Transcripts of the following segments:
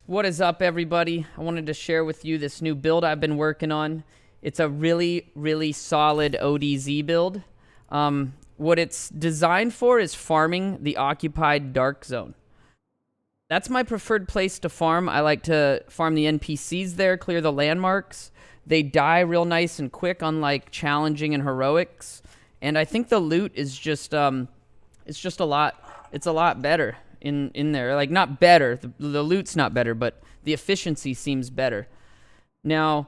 What is up, everybody? I wanted to share with you this new build I've been working on. It's a really solid ODZ build. What it's designed for is farming the occupied dark zone. That's my preferred place to farm. I like to farm the NPCs there, clear the landmarks. They die real nice and quick, unlike challenging and heroics. And I think the loot is just it's a lot better in there. Like, not better, the loot's not better, but the efficiency seems better. Now,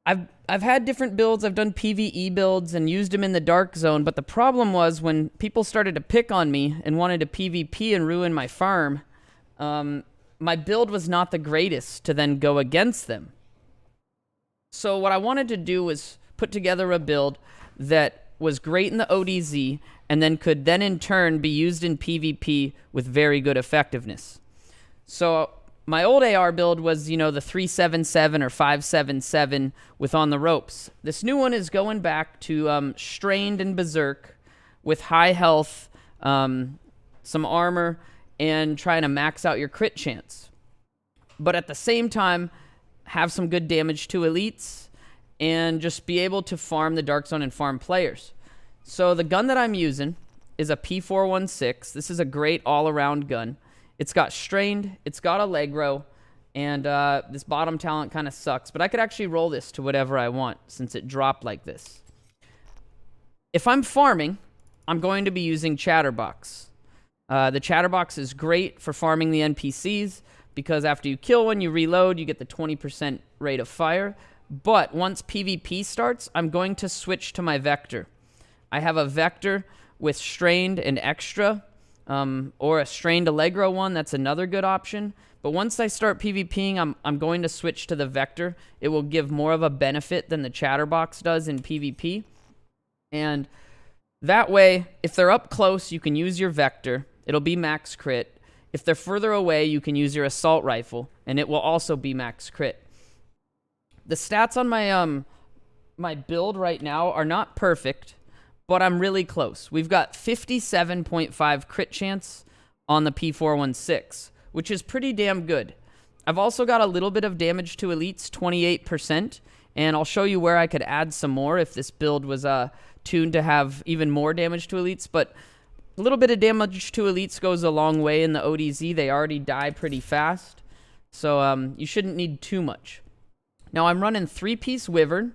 I've had different builds. I've done PvE builds and used them in the dark zone, but the problem was when people started to pick on me and wanted to PvP and ruin my farm, my build was not the greatest to then go against them. So what I wanted to do was put together a build that was great in the ODZ and then could then in turn be used in PvP with very good effectiveness. So my old AR build was, the 377 or 577 with on the ropes. This new one is going back to strained and berserk with high health, some armor, and trying to max out your crit chance. But at the same time, have some good damage to elites and just be able to farm the dark zone and farm players. So the gun that I'm using is a P416. This is a great all-around gun. It's got strained, it's got Allegro, and this bottom talent kind of sucks, but I could actually roll this to whatever I want since it dropped like this. If I'm farming, I'm going to be using Chatterbox. The Chatterbox is great for farming the NPCs because after you kill one, you reload, you get the 20% rate of fire. But once PvP starts, I'm going to switch to my Vector. I have a Vector with strained and extra, or a strained Allegro one. That's another good option. But once I start PvPing, I'm going to switch to the Vector. It will give more of a benefit than the Chatterbox does in PvP. And that way, if they're up close, you can use your Vector. It'll be max crit. If they're further away, you can use your assault rifle, and it will also be max crit. The stats on my build right now are not perfect, but I'm really close. We've got 57.5 crit chance on the P416, which is pretty damn good. I've also got a little bit of damage to elites, 28%, and I'll show you where I could add some more if this build was tuned to have even more damage to elites, but a little bit of damage to elites goes a long way in the ODZ. They already die pretty fast, so you shouldn't need too much. Now I'm running 3-piece Wyvern.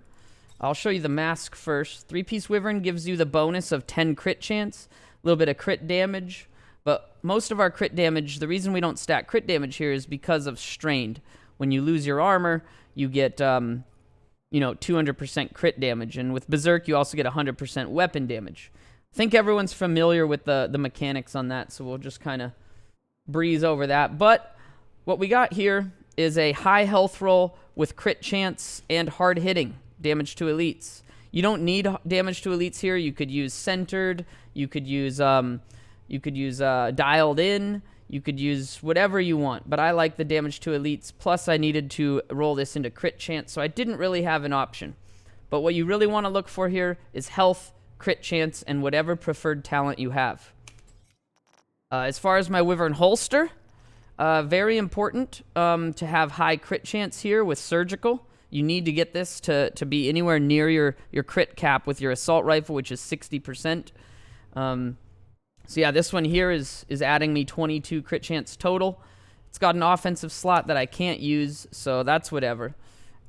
I'll show you the mask first. 3-piece Wyvern gives you the bonus of 10 crit chance, a little bit of crit damage, but most of our crit damage, the reason we don't stack crit damage here is because of strained. When you lose your armor, you get 200% crit damage, and with Berserk you also get 100% weapon damage. I think everyone's familiar with the mechanics on that, so we'll just kind of breeze over that. But what we got here is a high health roll with crit chance and hard hitting damage to elites. You don't need damage to elites here. You could use centered, you could use dialed in, you could use whatever you want, but I like the damage to elites, plus I needed to roll this into crit chance, so I didn't really have an option. But what you really want to look for here is health, crit chance, and whatever preferred talent you have. As far as my Wyvern holster, very important to have high crit chance here with surgical. You need to get this to be anywhere near your crit cap with your assault rifle, which is 60%. So yeah, this one here is adding me 22 crit chance total. It's got an offensive slot that I can't use, so that's whatever.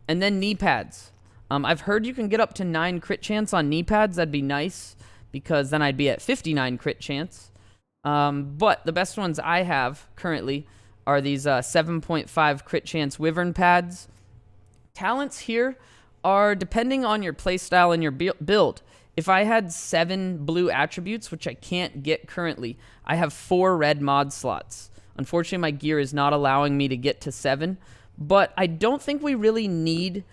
And then knee pads. I've heard you can get up to 9 crit chance on knee pads. That'd be nice, because then I'd be at 59 crit chance. But the best ones I have currently are these 7.5 crit chance Wyvern pads. Talents here are depending on your playstyle and your build. If I had 7 blue attributes, which I can't get currently, I have 4 red mod slots. Unfortunately, my gear is not allowing me to get to 7, but I don't think we really need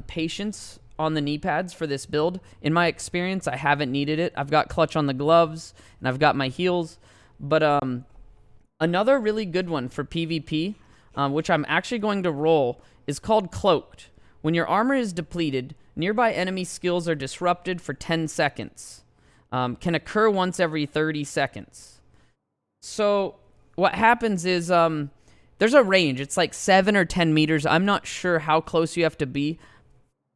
patience on the knee pads for this build. In my experience, I haven't needed it. I've got clutch on the gloves, and I've got my heels, but another really good one for PvP, which I'm actually going to roll, is called Cloaked. When your armor is depleted, nearby enemy skills are disrupted for 10 seconds. Can occur once every 30 seconds. So what happens is there's a range. It's like 7 or 10 meters. I'm not sure how close you have to be.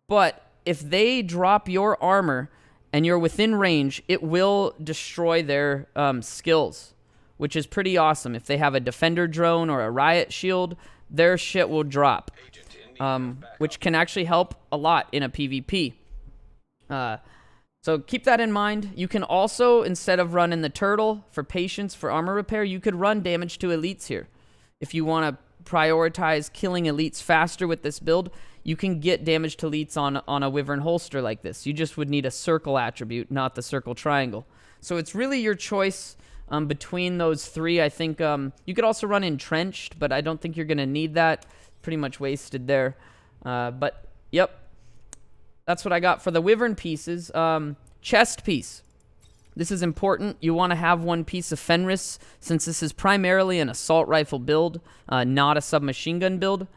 But if they drop your armor and you're within range, it will destroy their skills, which is pretty awesome. If they have a defender drone or a riot shield, their shit will drop, which can actually help a lot in a PvP. So keep that in mind. You can also, instead of running the turtle for patience for armor repair, you could run damage to elites here. If you want to prioritize killing elites faster with this build, you can get damage to elites on a wyvern holster like this. You just would need a circle attribute, not the circle triangle. So it's really your choice between those three. I think you could also run entrenched, but I don't think you're going to need that. Pretty much wasted there. But, yep. That's what I got for the wyvern pieces. Chest piece. This is important. You want to have one piece of Fenris, since this is primarily an assault rifle build, not a submachine gun build.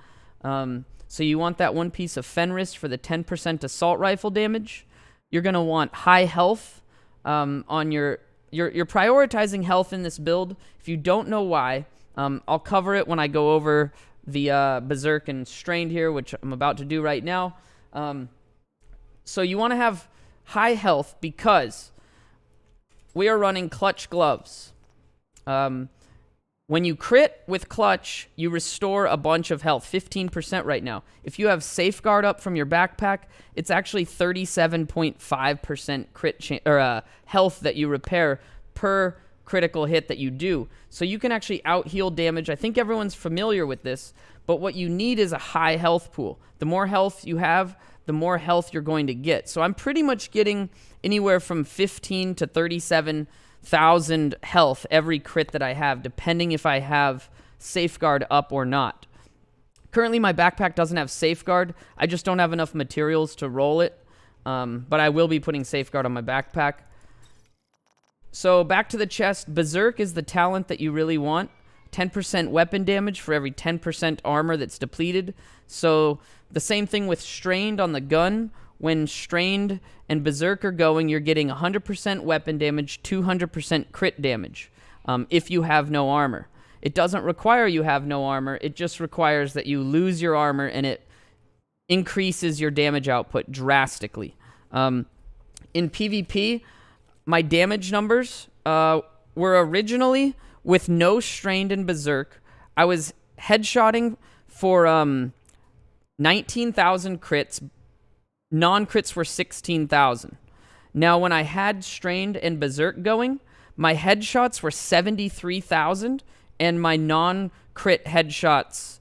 So you want that one piece of Fenris for the 10% assault rifle damage. You're going to want high health on you're prioritizing health in this build. If you don't know why, I'll cover it when I go over the Berserk and Strained here, which I'm about to do right now. So you want to have high health because we are running clutch gloves. When you crit with clutch, you restore a bunch of health, 15% right now. If you have safeguard up from your backpack, it's actually 37.5% crit health that you repair per critical hit that you do. So you can actually out-heal damage. I think everyone's familiar with this, but what you need is a high health pool. The more health you have, the more health you're going to get. So I'm pretty much getting anywhere from 15 to 37,000 health every crit that I have, depending if I have safeguard up or not. Currently, my backpack doesn't have safeguard. I just don't have enough materials to roll it, but I will be putting safeguard on my backpack. So back to the chest. Berserk is the talent that you really want. 10% weapon damage for every 10% armor that's depleted. So the same thing with Strained on the gun. When Strained and Berserk are going, you're getting 100% weapon damage, 200% crit damage if you have no armor. It doesn't require you have no armor. It just requires that you lose your armor, and it increases your damage output drastically. In PvP, my damage numbers were originally, with no Strained and Berserk, I was headshotting for 19,000 crits. Non-crits were 16,000. Now, when I had Strained and Berserk going, my headshots were 73,000, and my non-crit headshots,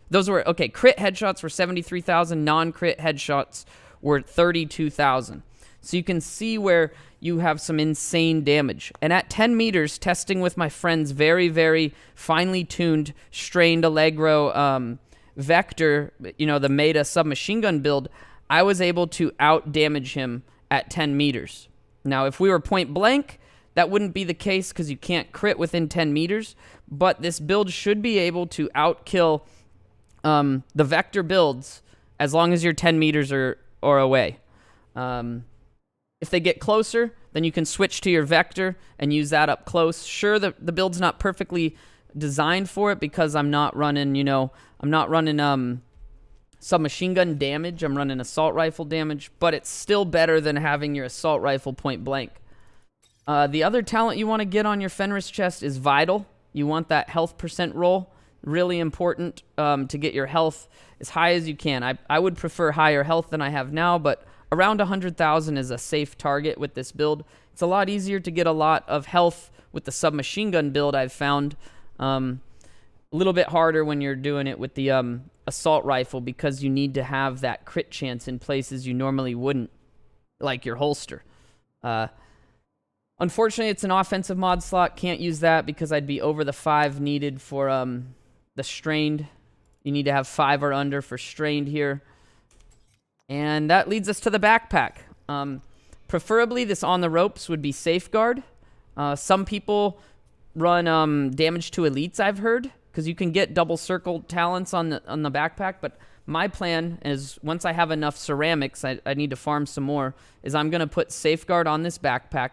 crit headshots were 73,000, non-crit headshots were 32,000. So you can see where you have some insane damage. And at 10 meters, testing with my friend's very, very finely tuned Strained Allegro Vector, the meta submachine gun build, I was able to out-damage him at 10 meters. Now, if we were point blank, that wouldn't be the case because you can't crit within 10 meters, but this build should be able to outkill the Vector builds as long as you're 10 meters or away. If they get closer, then you can switch to your Vector and use that up close. Sure, the build's not perfectly designed for it because I'm not running, submachine gun damage. I'm running assault rifle damage, but it's still better than having your assault rifle point blank. The other talent you want to get on your Fenris chest is Vital. You want that health percent roll. Really important to get your health as high as you can. I would prefer higher health than I have now, but around 100,000 is a safe target with this build. It's a lot easier to get a lot of health with the submachine gun build, I've found. A little bit harder when you're doing it with the assault rifle because you need to have that crit chance in places you normally wouldn't, like your holster. Unfortunately, it's an offensive mod slot. Can't use that because I'd be over the 5 needed for the Strained. You need to have 5 or under for Strained here. And that leads us to the backpack. Preferably, this on the ropes would be Safeguard. Some people run damage to elites, I've heard, because you can get double circle talents on the backpack. But my plan is, once I have enough ceramics, I need to farm some more, is I'm going to put Safeguard on this backpack.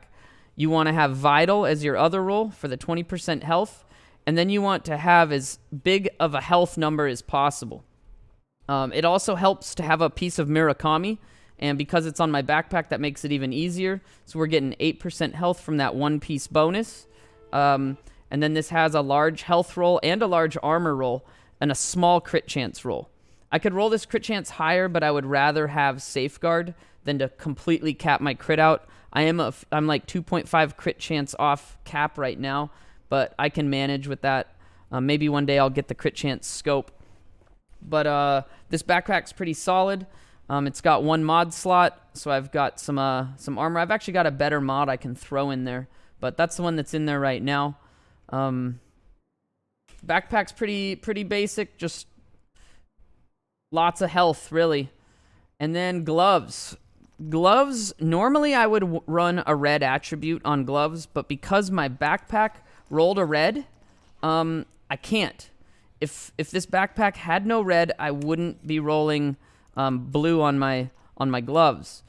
You want to have Vital as your other roll for the 20% health. And then you want to have as big of a health number as possible. It also helps to have a piece of Murakami, and because it's on my backpack, that makes it even easier. So we're getting 8% health from that one piece bonus. And then this has a large health roll and a large armor roll and a small crit chance roll. I could roll this crit chance higher, but I would rather have Safeguard than to completely cap my crit out. I'm like 2.5 crit chance off cap right now, but I can manage with that. Maybe one day I'll get the crit chance scope. But this backpack's pretty solid. It's got one mod slot, so I've got some armor. I've actually got a better mod I can throw in there, but that's the one that's in there right now. Backpack's pretty basic, just lots of health, really. And then gloves. Gloves, normally I would run a red attribute on gloves, but because my backpack rolled a red, I can't. If this backpack had no red, I wouldn't be rolling blue on my gloves.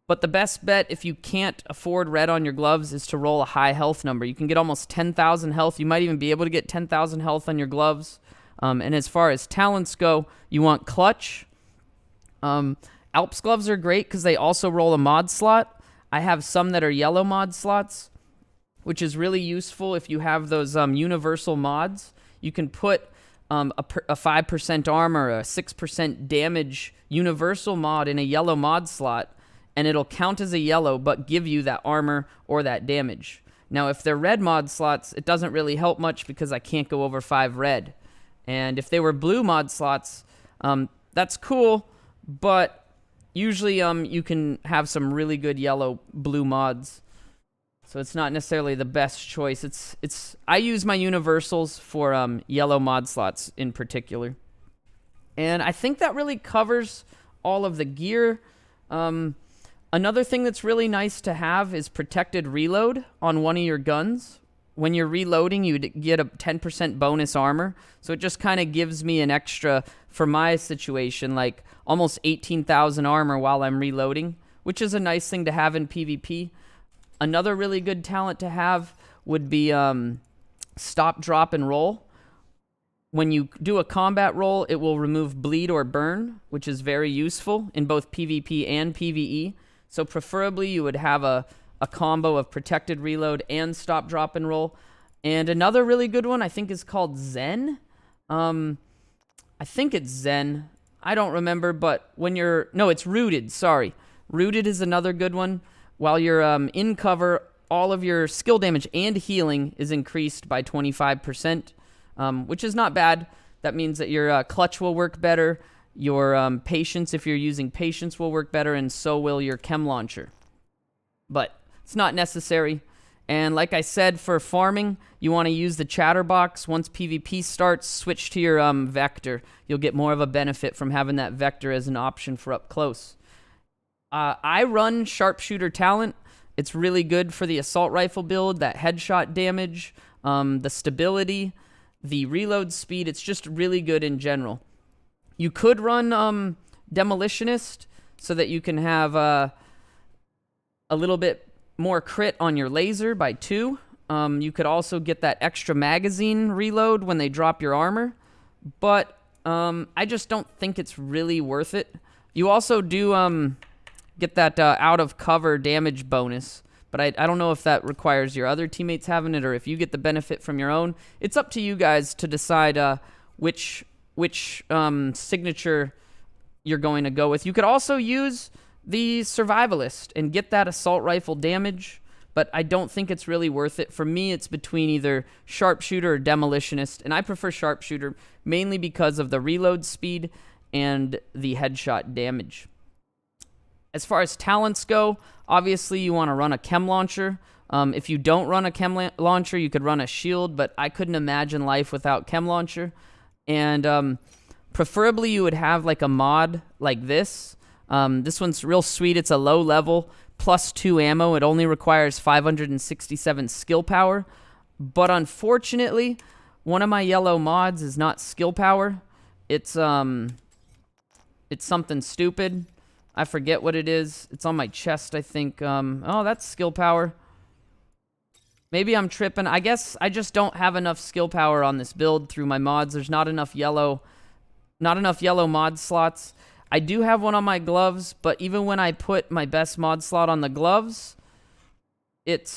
But the best bet, if you can't afford red on your gloves, is to roll a high health number. You can get almost 10,000 health. You might even be able to get 10,000 health on your gloves. And as far as talents go, you want clutch. Alps gloves are great because they also roll a mod slot. I have some that are yellow mod slots, which is really useful if you have those universal mods. You can put a 5% armor, a 6% damage universal mod in a yellow mod slot, and it'll count as a yellow but give you that armor or that damage. Now, if they're red mod slots, it doesn't really help much because I can't go over 5 red. And if they were blue mod slots, that's cool, but usually you can have some really good yellow-blue mods. So it's not necessarily the best choice. I use my universals for yellow mod slots in particular. And I think that really covers all of the gear. Another thing that's really nice to have is protected reload on one of your guns. When you're reloading, you get a 10% bonus armor. So it just kind of gives me an extra, for my situation, like almost 18,000 armor while I'm reloading, which is a nice thing to have in PvP. Another really good talent to have would be stop, drop, and roll. When you do a combat roll, it will remove bleed or burn, which is very useful in both PvP and PvE. So preferably you would have a combo of protected reload and stop, drop, and roll. And another really good one I think is called Zen. I think it's Zen. I don't remember, but no, it's Rooted, sorry. Rooted is another good one. While you're in cover, all of your skill damage and healing is increased by 25%, which is not bad. That means that your clutch will work better, your patience, if you're using patience, will work better, and so will your chem launcher. But it's not necessary. And like I said, for farming, you want to use the chatterbox. Once PvP starts, switch to your vector. You'll get more of a benefit from having that vector as an option for up close. I run sharpshooter talent. It's really good for the assault rifle build, that headshot damage, the stability, the reload speed. It's just really good in general. You could run demolitionist so that you can have a little bit more crit on your laser by 2. You could also get that extra magazine reload when they drop your armor, but I just don't think it's really worth it. You also do get that out of cover damage bonus, but I don't know if that requires your other teammates having it or if you get the benefit from your own. It's up to you guys to decide which signature you're going to go with. You could also use the survivalist and get that assault rifle damage, but I don't think it's really worth it. For me, it's between either sharpshooter or demolitionist, and I prefer sharpshooter mainly because of the reload speed and the headshot damage. As far as talents go, obviously you want to run a chem launcher. If you don't run a chem launcher, you could run a shield, but I couldn't imagine life without chem launcher. And preferably you would have like a mod like this. This one's real sweet. It's a low level, +2 ammo. It only requires 567 skill power. But unfortunately, one of my yellow mods is not skill power. It's something stupid. I forget what it is. It's on my chest, I think. Oh, that's skill power. Maybe I'm tripping. I guess I just don't have enough skill power on this build through my mods. There's not enough yellow mod slots. I do have one on my gloves, but even when I put my best mod slot on the gloves,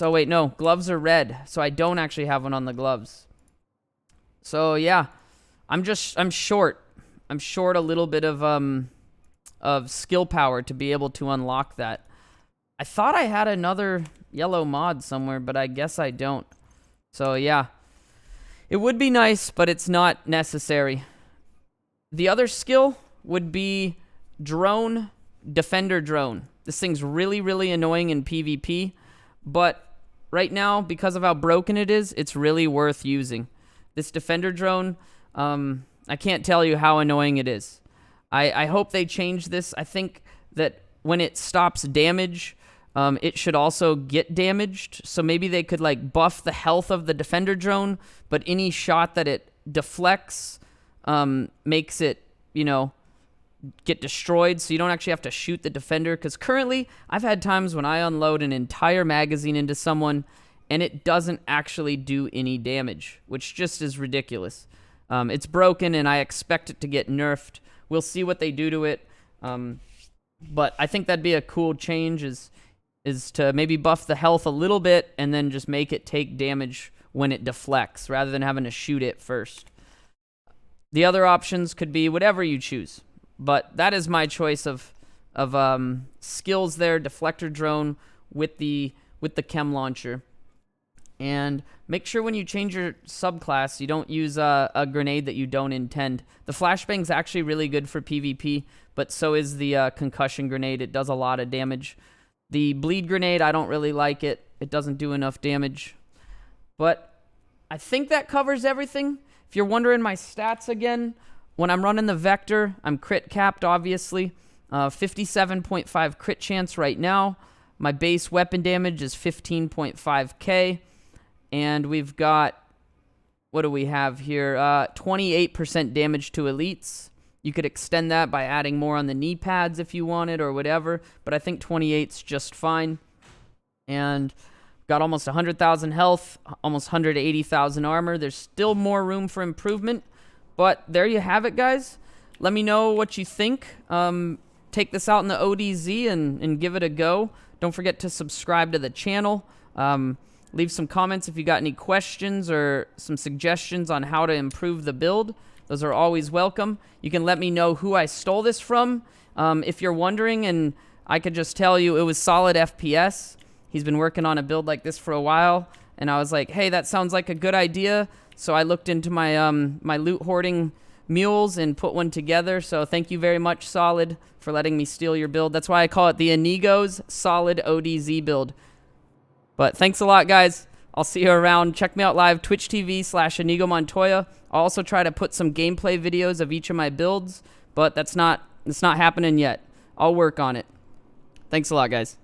oh wait, no, gloves are red, so I don't actually have one on the gloves. So yeah, I'm short. I'm short a little bit of skill power to be able to unlock that. I thought I had another yellow mod somewhere, but I guess I don't. So yeah, it would be nice, but it's not necessary. The other skill would be drone, defender drone. This thing's really, really annoying in PvP, but right now, because of how broken it is, it's really worth using. This defender drone, I can't tell you how annoying it is. I hope they change this. I think that when it stops damage, it should also get damaged. So maybe they could like buff the health of the defender drone, but any shot that it deflects makes it, you know, get destroyed, so you don't actually have to shoot the defender. Because currently, I've had times when I unload an entire magazine into someone, and it doesn't actually do any damage, which just is ridiculous. It's broken, and I expect it to get nerfed. We'll see what they do to it. But I think that'd be a cool change, is to maybe buff the health a little bit, and then just make it take damage when it deflects, rather than having to shoot it first. The other options could be whatever you choose. But that is my choice of skills there. Deflector drone with the chem launcher. And make sure when you change your subclass, you don't use a grenade that you don't intend. The flashbang's actually really good for PvP, but so is the concussion grenade. It does a lot of damage. The bleed grenade, I don't really like it. It doesn't do enough damage. But I think that covers everything. If you're wondering my stats again, when I'm running the Vector, I'm crit capped, obviously. 57.5 crit chance right now. My base weapon damage is 15.5k. And we've got, what do we have here? 28% damage to elites. You could extend that by adding more on the knee pads if you wanted or whatever. But I think 28's just fine. And got almost 100,000 health, almost 180,000 armor. There's still more room for improvement. But there you have it, guys. Let me know what you think. Take this out in the ODZ and give it a go. Don't forget to subscribe to the channel. Leave some comments if you got any questions or some suggestions on how to improve the build. Those are always welcome. You can let me know who I stole this from. If you're wondering, and I could just tell you it was Solid FPS. He's been working on a build like this for a while. And I was like, hey, that sounds like a good idea. So I looked into my my loot hoarding mules and put one together. So thank you very much, Solid, for letting me steal your build. That's why I call it the Inigo's Solid ODZ build. But thanks a lot, guys. I'll see you around. Check me out live, Twitch TV/Inigo Montoya. I'll also try to put some gameplay videos of each of my builds, but it's not happening yet. I'll work on it. Thanks a lot, guys.